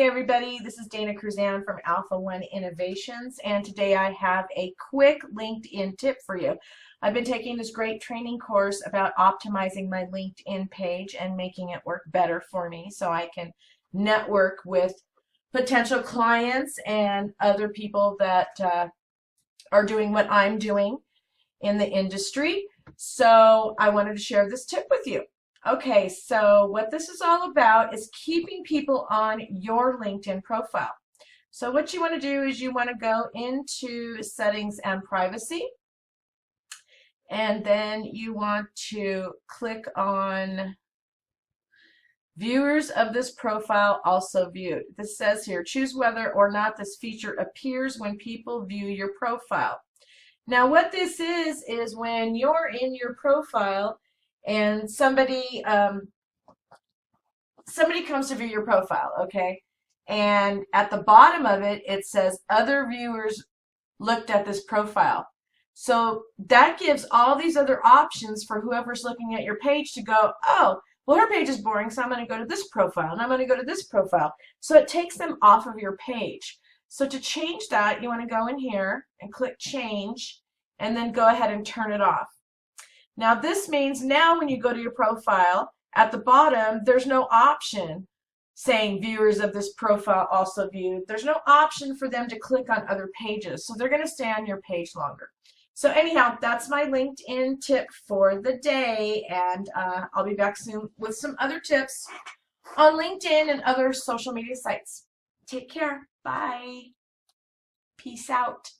everybody, this is DannaCruzan from Alpha One Innovations, and today I have a quick LinkedIn tip for you. I've been taking this great training course about optimizing my LinkedIn page and making it work better for me so I can network with potential clients and other people that are doing what I'm doing in the industry. So I wanted to share this tip with you. Okay, so what this is all about is keeping people on your LinkedIn profile. So what you want to do is you want to go into settings and privacy, and then you want to click on viewers of this profile also viewed. This says here, choose whether or not this feature appears when people view your profile. Now what this is when you're in your profile and somebody comes to view your profile, okay, and at the bottom of it, it says other viewers looked at this profile. So that gives all these other options for whoever's looking at your page to go, oh, well, her page is boring, so I'm going to go to this profile, and I'm going to go to this profile. So it takes them off of your page. So to change that, you want to go in here and click change, and then go ahead and turn it off. Now this means now when you go to your profile, at the bottom there's no option saying viewers of this profile also viewed. There's no option for them to click on other pages, so they're going to stay on your page longer. So anyhow, that's my LinkedIn tip for the day, and I'll be back soon with some other tips on LinkedIn and other social media sites. Take care. Bye. Peace out.